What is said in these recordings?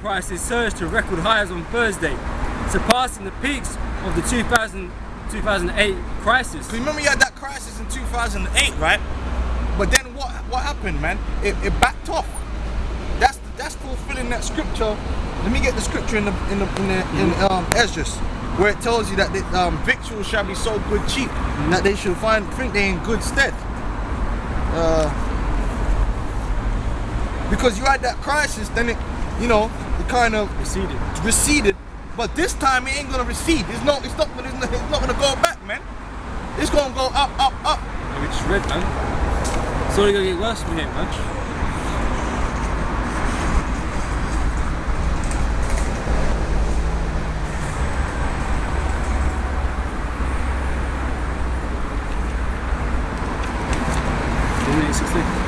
prices surged to record highs on Thursday, surpassing the peaks of the 2008 crisis. So remember you had that crisis in 2008, right? But then what happened, man? It backed off. That's fulfilling that scripture. Let me get the scripture in Esdras, where it tells you that the victuals shall be so good cheap that they should think they in good stead. Because you had that crisis, then it kind of receded. But this time it ain't gonna recede. It's not gonna go back, man. It's gonna go up, up, up. Yeah, we just read, man. It's only gonna get worse from here, man.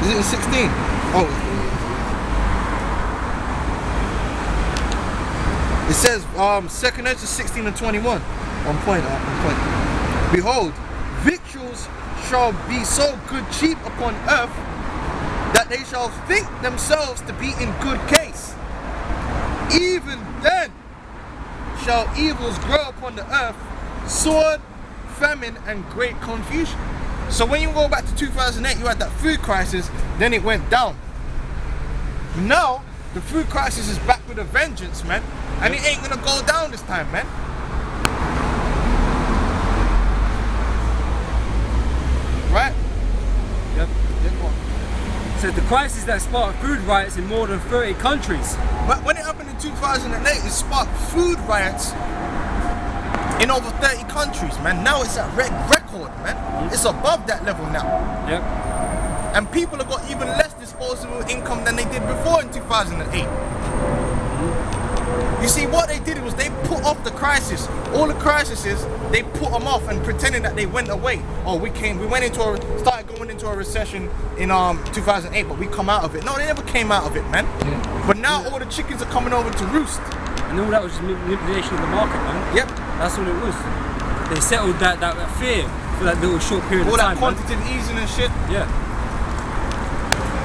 Is it in 16? Oh. It says 2nd Ezra 16 and 21. On point. Behold, victuals shall be so good cheap upon earth that they shall think themselves to be in good case. Even then shall evils grow upon the earth, sword, famine, and great confusion. So when you go back to 2008, you had that food crisis, then it went down. Now, the food crisis is back with a vengeance, man. And it ain't gonna go down this time, man. Right? Yep. So the crisis that sparked food riots in more than 30 countries. But when it happened in 2008, it sparked food riots in over 30 countries, man. Now it's at record, man. It's above that level now. Yep. And people have got even less disposable income than they did before in 2008. You see, what they did was they put off the crisis. All the crises, they put them off and pretending that they went away. Oh, we started going into a recession in 2008, but we come out of it. No, they never came out of it, man. Yeah. But now all the chickens are coming over to roost. And all that was just manipulation of the market, man. Yep. That's all it was. They settled that fear for that little short period of time. All that quantitative easing and shit. Yeah.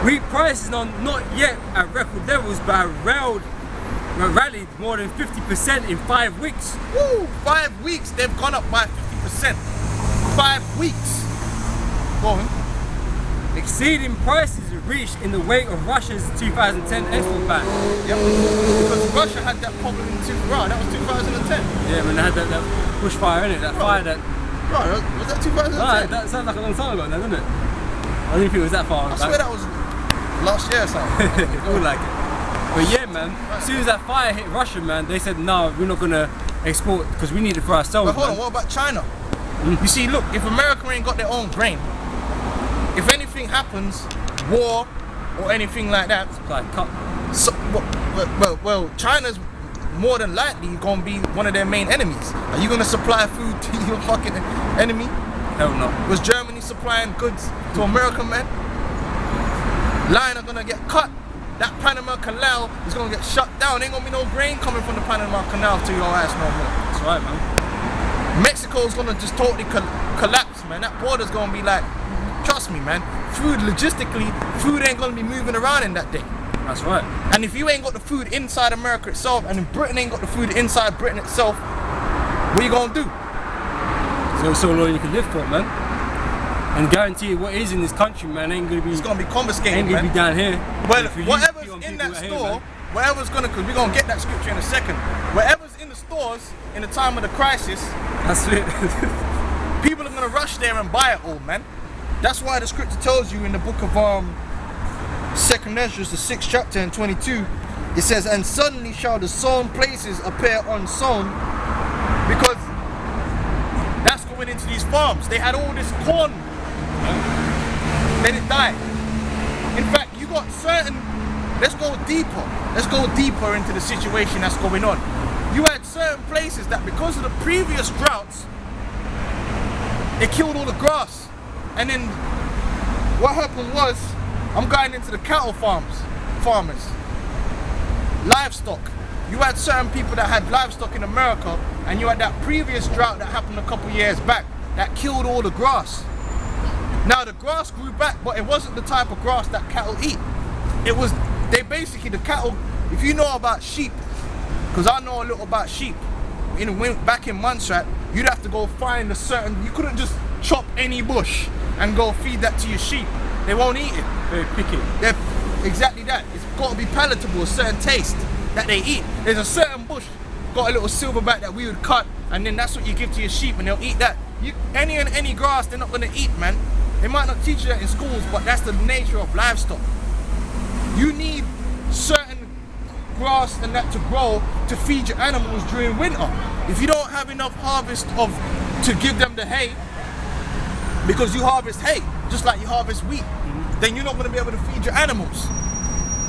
Wheat prices are not yet at record levels, but have rallied more than 50% in 5 weeks. Woo! 5 weeks, they've gone up by 50%. 5 weeks. Go on. Exceeding prices reached in the wake of Russia's 2010 export ban. Yep. Because Russia had that problem in that was 2010. Yeah, when they had that bushfire in it, that fire that... Right, was that 2010? Right, that sounds like a long time ago now, doesn't it? I didn't think it was that far back. I swear that was last year or something. It looked like it. But yeah, man, as soon as that fire hit Russia, man, they said, no, we're not going to export because we need it for ourselves. But hold on, what about China? You see, look, if America ain't got their own grain, if anything happens, war or anything like that, supply cut. So, well, China's more than likely going to be one of their main enemies. Are you going to supply food to your fucking enemy? Hell no. Was Germany supplying goods to America, man? Line are going to get cut. That Panama Canal is going to get shut down. Ain't going to be no grain coming from the Panama Canal to your ass no more. That's right, man. Mexico's going to just totally collapse, man. That border's going to be like, trust me, man, logistically, food ain't going to be moving around in that day. That's right. And if you ain't got the food inside America itself, and if Britain ain't got the food inside Britain itself, what you going to do? There's so long you can live for, man. And guarantee what is in this country, man, ain't gonna be. It's gonna be confiscated. Ain't gonna be down here. Well, whatever's in that store, whatever's gonna, because we're gonna get that scripture in a second. Whatever's in the stores in the time of the crisis, that's it. People are gonna rush there and buy it all, man. That's why the scripture tells you in the book of 2nd Ezra, the 6th chapter and 22, it says, and suddenly shall the sown places appear unsown, because that's going into these farms. They had all this corn. Then it died. In fact, you got certain, let's go deeper into the situation that's going on. You had certain places that because of the previous droughts, they killed all the grass. And then what happened was, I'm going into the cattle farmers, livestock. You had certain people that had livestock in America, and you had that previous drought that happened a couple years back that killed all the grass. Now the grass grew back, but it wasn't the type of grass that cattle eat. It was, the cattle if you know about sheep, because I know a little about sheep. Back in Montserrat, you'd have to go find a certain. You couldn't just chop any bush and go feed that to your sheep. They won't eat it. Very picky. They're exactly that. It's got to be palatable, a certain taste that they eat. There's a certain bush got a little silverback that we would cut, and then that's what you give to your sheep, and they'll eat that. Any grass, they're not gonna eat, man. They might not teach you that in schools, but that's the nature of livestock. You need certain grass and that to grow to feed your animals during winter. If you don't have enough harvest to give them the hay, because you harvest hay just like you harvest wheat, then you're not going to be able to feed your animals.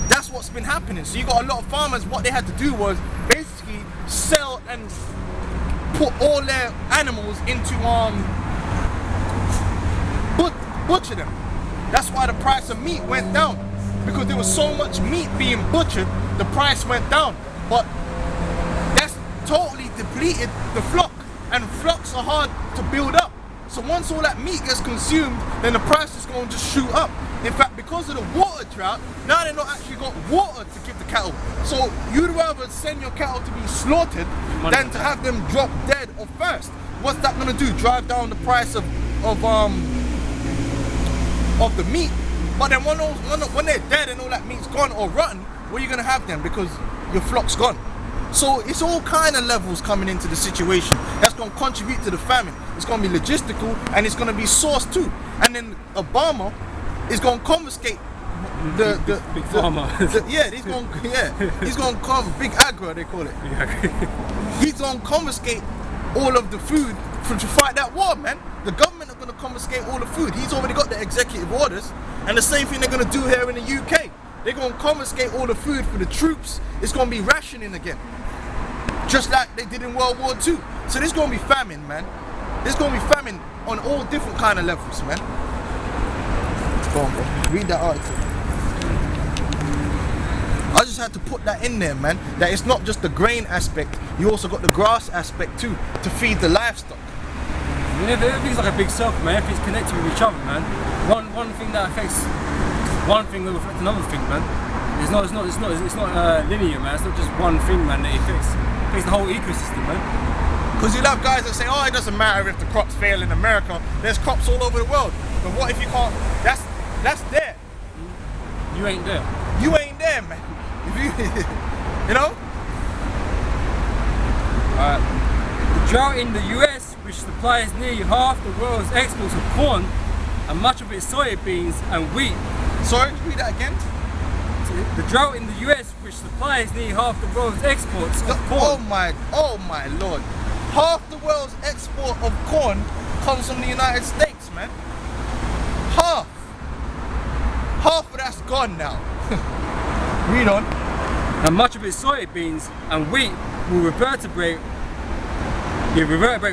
That's what's been happening. So you got a lot of farmers, what they had to do was basically sell and put all their animals into butcher them. That's why the price of meat went down, because there was so much meat being butchered, the price went down. But that's totally depleted the flock, and flocks are hard to build up. So once all that meat gets consumed, then the price is going to just shoot up. In fact, because of the water drought, now they've not actually got water to give the cattle. So you'd rather send your cattle to be slaughtered than to have them drop dead or thirst. What's that gonna do? Drive down the price of the meat. But then when they're dead and all that meat's gone or rotten, where are you gonna have them? Because your flock's gone. So it's all kind of levels coming into the situation that's going to contribute to the famine. It's going to be logistical, and it's going to be sourced too. And then Obama is going to confiscate the big farmer. He's going to come big agro, they call it. He's going to confiscate all of the food to fight that war, man. The government are going to confiscate all the food. He's already got the executive orders, and the same thing they're going to do here in the UK. They're going to confiscate all the food for the troops. It's going to be rationing again, just like they did in World War II. So there's going to be famine, man. There's going to be famine on all different kind of levels, man. Go on, bro. Read that article. I just had to put that in there, man. That it's not just the grain aspect. You also got the grass aspect too, to feed the livestock. Yeah, everything's like a big circle, man. Everything's connected with each other, man. One thing that affects one thing will affect another thing, man. It's not linear, man. It's not just one thing, man, that affects the whole ecosystem, man. Because you'll have guys that say, oh, it doesn't matter if the crops fail in America. There's crops all over the world. But what if you can't? That's there. You ain't there. You ain't there, man. If you know? The drought in the US, which supplies nearly half the world's exports of corn and much of its soybeans and wheat. Sorry, read that again. The drought in the US, which supplies nearly half the world's exports of corn. Oh my lord. Half the world's export of corn comes from the United States, man. Half of that's gone now. Read on. And much of its soybeans and wheat will reverberate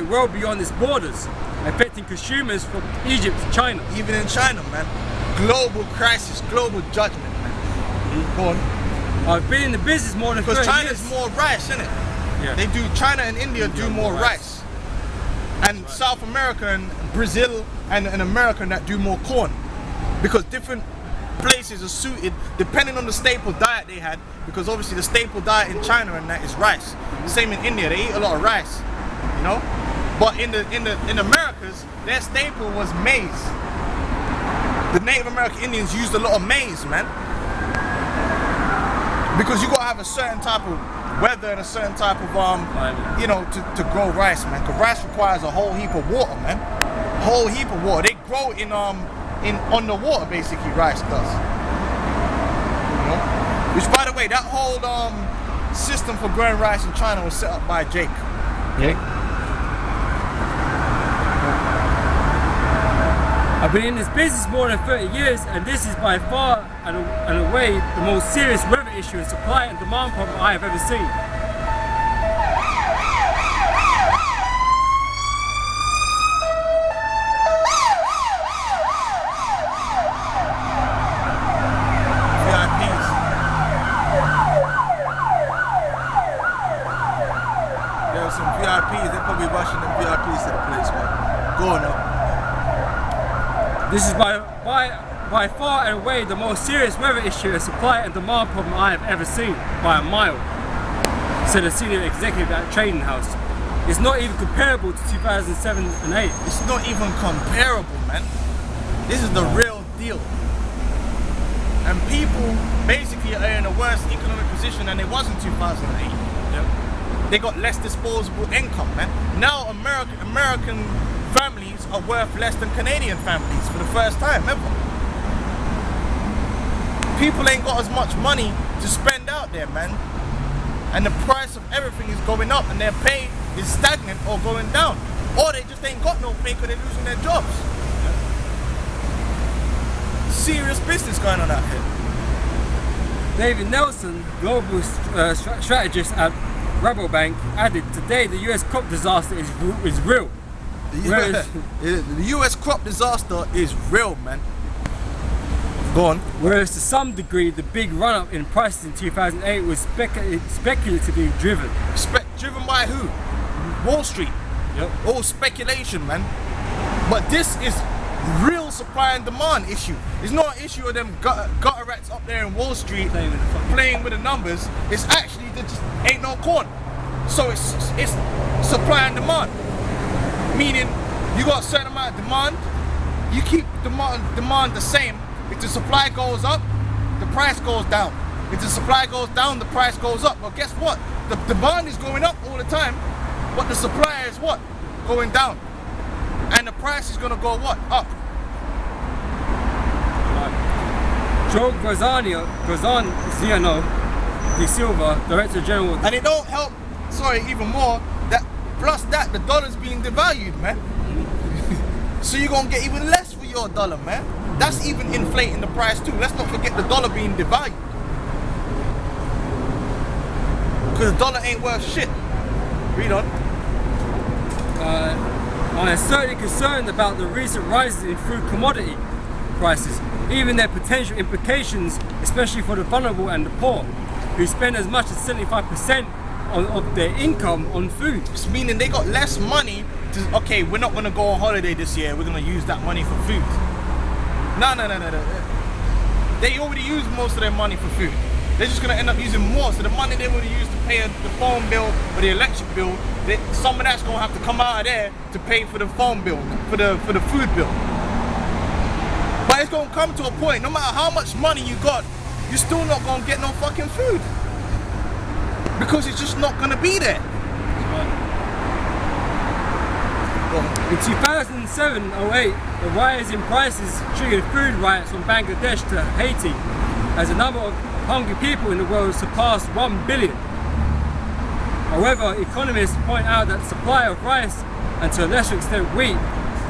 well beyond its borders, affecting consumers from Egypt to China. Even in China, man. Global crisis, global judgment, man. Go on. I've been in the business more than 30 years. Because China's more rice, isn't it? Yeah. China and India do more rice. And South America and Brazil and America that do more corn. Because different places are suited depending on the staple diet they had, because obviously the staple diet in China and that is rice. Same in India, they eat a lot of rice, you know? But in Americas, their staple was maize. The Native American Indians used a lot of maize, man. Because you gotta have a certain type of weather and a certain type of you know, to grow rice, man. Because rice requires a whole heap of water, man. A whole heap of water. They grow on the water, basically, rice does. You know? Which, by the way, that whole system for growing rice in China was set up by Jake. Okay? I've been in this business more than 30 years, and this is by far and away the most serious weather issue and supply and demand problem I have ever seen. They're probably rushing them VIPs to the place, man. Go on now. This is by by far and away the most serious weather issue and supply and demand problem I have ever seen, by a mile, said a senior executive at Trading House. It's not even comparable to 2007 and 8. It's not even comparable, man. This is the real deal. And people basically are in a worse economic position than they was in 2008. Yep. They got less disposable income, man. Now American families are worth less than Canadian families for the first time ever. People ain't got as much money to spend out there, man. And the price of everything is going up and their pay is stagnant or going down. Or they just ain't got no pay because they're losing their jobs. Serious business going on out here. David Nelson, global strategist at Rabobank, added, today the US crop disaster is real. The US crop disaster is real, man. Go on. Whereas to some degree the big run-up in prices in 2008 was speculatively driven. Driven by who? Wall Street. Yep. All speculation, man. But this is real supply and demand issue. It's not an issue of them gutter rats up there in Wall Street playing with the numbers. It's actually there just ain't no corn. So it's supply and demand. Meaning you got a certain amount of demand, you keep demand the same. If the supply goes up, the price goes down. If the supply goes down, the price goes up. Well, guess what? The demand is going up all the time, but the supply is what? Going down. And the price is gonna go what? Up. Joe Graziano de Silva, Director General. And it don't help, sorry, even more, that plus that the dollar's being devalued, man. So you're gonna get even less for your dollar, man. That's even inflating the price too. Let's not forget the dollar being devalued. Because the dollar ain't worth shit. Read on. I am certainly concerned about the recent rises in food commodity prices, even their potential implications, especially for the vulnerable and the poor, who spend as much as 75% of their income on food. It's meaning they got less money to, okay, we're not gonna go on holiday this year, we're gonna use that money for food. No. They already use most of their money for food. They're just gonna end up using more. So the money they would have used to pay the phone bill or the electric bill, some of that's gonna have to come out of there to pay for the phone bill, for the food bill. But it's gonna come to a point, no matter how much money you got, you're still not gonna get no fucking food. Because it's just not gonna be there. In 2007-08, the rise in prices triggered food riots from Bangladesh to Haiti, as the number of hungry people in the world surpassed 1 billion. However, economists point out that the supply of rice, and to a lesser extent wheat,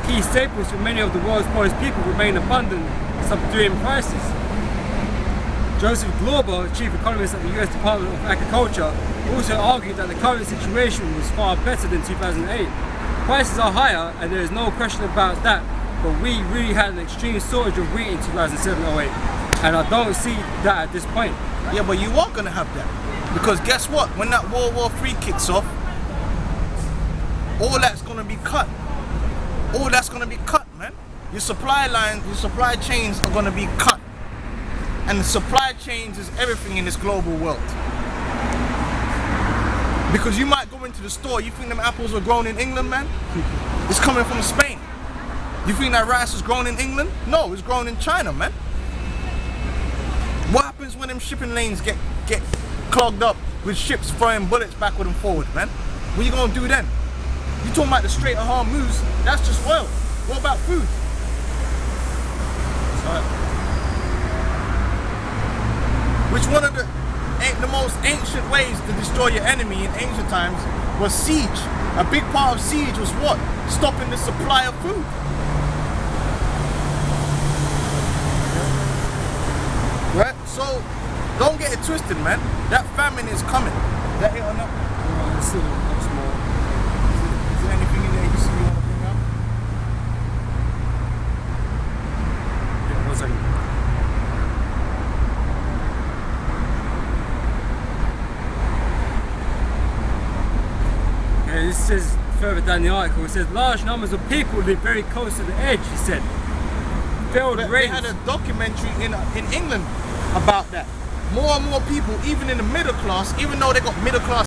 key staples for many of the world's poorest people, remain abundant, subduing prices. Joseph Glauber, chief economist at the US Department of Agriculture, also argued that the current situation was far better than 2008. Prices are higher, and there is no question about that, but we really had an extreme shortage of wheat in 2007-08, and I don't see that at this point. Yeah, but you are gonna have that. Because guess what? When that World War III kicks off, all that's gonna be cut. All that's gonna be cut, man. Your supply lines, your supply chains are gonna be cut. And the supply chains is everything in this global world. Because you might go into the store, you think them apples were grown in England, man? It's coming from Spain. You think that rice was grown in England? No, it's grown in China, man. What happens when them shipping lanes get clogged up with ships throwing bullets backward and forward, man? What are you gonna do then? You talking about the Strait of Hormuz, that's just oil. What about food? Which one of the most ancient ways to destroy your enemy in ancient times was siege. A big part of siege was what? Stopping the supply of food. Right? So, don't get it twisted, man. That famine is coming. That hit or not? It's still small. Is there anything in there you see you want to bring up? Yeah, 1 second. This says further down the article, it says large numbers of people live very close to the edge, he said, failed They race. had a documentary in England about that. More and more people, even in the middle class, even though they got middle class